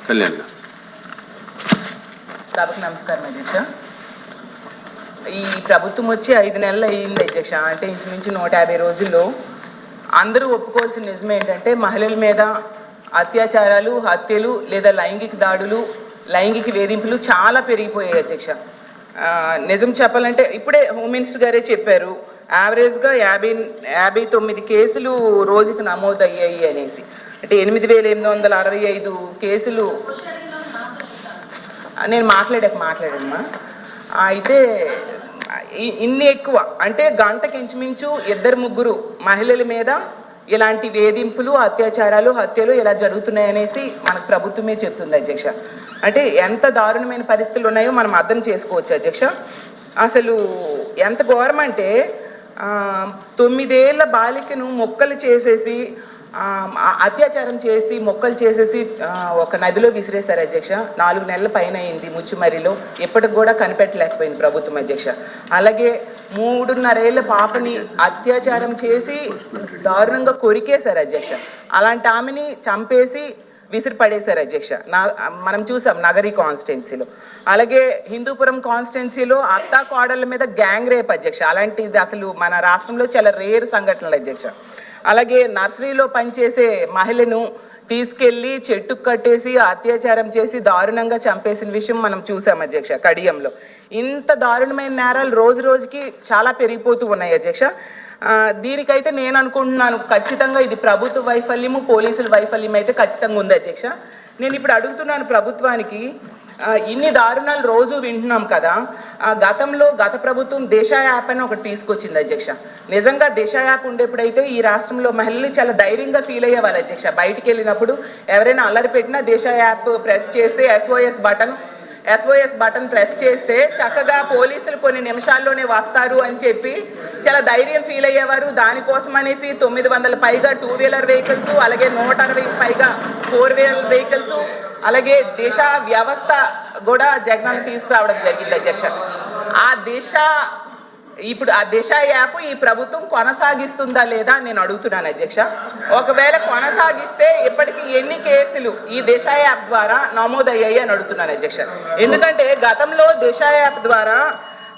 కళ్యాణ్ గారు. సభకు నమస్కారం అధ్యక్ష. ఈ ప్రభుత్వం వచ్చి 5 నెలలు అయ్యింది అధ్యక్ష. అంటే ఇంచుమించు 150 రోజుల్లో అందరూ ఒప్పుకోవాల్సిన నిజం ఏంటంటే మహిళల మీద అత్యాచారాలు, హత్యలు లేదా లైంగిక దాడులు, లైంగిక వేధింపులు చాలా పెరిగిపోయాయి అధ్యక్ష. నిజం చెప్పాలంటే ఇప్పుడే హోమ్ మినిస్టర్ గారే చెప్పారు, యావరేజ్గా 59 కేసులు రోజుకి నమోదు అయ్యాయి అనేసి. అంటే 8865 కేసులు. నేను మాట్లాడమ్మా. అయితే ఇన్ని ఎక్కువ అంటే గంటకి ఇంచుమించు 2-3 మహిళల మీద ఇలాంటి వేధింపులు, అత్యాచారాలు, హత్యలు ఇలా జరుగుతున్నాయనేసి మనకు ప్రభుత్వమే చెప్తుంది అధ్యక్ష. అంటే ఎంత దారుణమైన పరిస్థితులు ఉన్నాయో మనం అర్థం చేసుకోవచ్చు అధ్యక్ష. అసలు ఎంత ఘోరం అంటే 9 ఏళ్ల బాలికను మొక్కలు చేసేసి అత్యాచారం చేసి మొక్కలు చేసేసి ఒక నదిలో విసిరేశారు అధ్యక్ష. 4 నెలల పైన అయింది ముచ్చుమరిలో. ఇప్పటికి కూడా కనిపెట్టలేకపోయింది ప్రభుత్వం అధ్యక్ష. అలాగే 3.5 ఏళ్ల పాపని అత్యాచారం చేసి దారుణంగా కొరికేశారు అధ్యక్ష. అలాంటి ఆమెని చంపేసి విసిరి పడేశారు అధ్యక్ష. మనం చూసాం నగరి కాన్స్టిట్యున్సీలో. అలాగే హిందూపురం కాన్స్టిట్యున్సీలో అత్తా కోడళ్ళ మీద గ్యాంగ్ రేప్ అధ్యక్ష. అలాంటిది అసలు మన రాష్ట్రంలో చాలా రేర్ సంఘటనలు అధ్యక్ష. అలాగే నర్సరీలో పనిచేసే మహిళను తీసుకెళ్లి చెట్టుకు కట్టేసి అత్యాచారం చేసి దారుణంగా చంపేసిన విషయం మనం చూసాం అధ్యక్ష కడియంలో. ఇంత దారుణమైన నేరాలు రోజు రోజుకి చాలా పెరిగిపోతూ ఉన్నాయి అధ్యక్ష. దీనికైతే నేను అనుకుంటున్నాను ఖచ్చితంగా ఇది ప్రభుత్వ వైఫల్యము, పోలీసుల వైఫల్యం అయితే ఖచ్చితంగా ఉంది అధ్యక్ష. నేను ఇప్పుడు అడుగుతున్నాను ప్రభుత్వానికి, ఇన్ని దారుణాలు రోజు వింటున్నాం కదా. గతంలో గత ప్రభుత్వం దిశ యాప్ అని ఒకటి తీసుకొచ్చింది అధ్యక్ష. నిజంగా దిశ యాప్ ఉండేప్పుడైతే ఈ రాష్ట్రంలో మహిళలు చాలా ధైర్యంగా ఫీల్ అయ్యేవారు అధ్యక్ష. బయటికి వెళ్ళినప్పుడు ఎవరైనా అల్లరి పెట్టినా దిశ యాప్ ప్రెస్ చేస్తే SOS బటన్ ప్రెస్ చేస్తే చక్కగా పోలీసులు కొన్ని నిమిషాల్లోనే వస్తారు అని చెప్పి చాలా ధైర్యం ఫీల్ అయ్యేవారు. దానికోసం అనేసి 900 పైగా 2 వీలర్ వెహికల్స్, అలాగే 160 పైగా 4 వీలర్ వెహికల్స్, అలాగే దిశ వ్యవస్థ కూడా జగనన్న తీసుకురావడం జరిగింది అధ్యక్ష. ఇప్పుడు ఆ దిశ యాప్ ఈ ప్రభుత్వం కొనసాగిస్తుందా లేదా నేను అడుగుతున్నాను అధ్యక్ష. ఒకవేళ కొనసాగిస్తే ఇప్పటికీ ఎన్ని కేసులు ఈ దిశ యాప్ ద్వారా నమోదయ్యాయి అని అడుగుతున్నాను అధ్యక్ష. ఎందుకంటే గతంలో దిశ యాప్ ద్వారా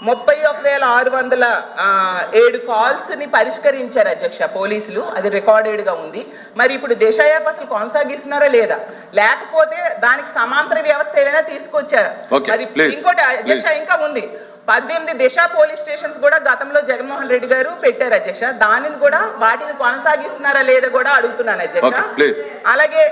31,607 కాల్స్ ని పరిష్కరించారు అధ్యక్ష పోలీసులు. అది రికార్డెడ్ గా ఉంది. మరి ఇప్పుడు దిశ యాప్ అసలు కొనసాగిస్తున్నారా లేదా, లేకపోతే దానికి సమాంతర వ్యవస్థ ఏదైనా తీసుకొచ్చారా? మరి ఇంకోటి అధ్యక్ష ఇంకా ఉంది, 18 దిశ పోలీస్ స్టేషన్స్ కూడా గతంలో జగన్మోహన్ రెడ్డి గారు పెట్టారు అధ్యక్ష. దానిని కూడా వాటిని కొనసాగిస్తున్నారా లేదా కూడా అడుగుతున్నాను అధ్యక్ష. అలాగే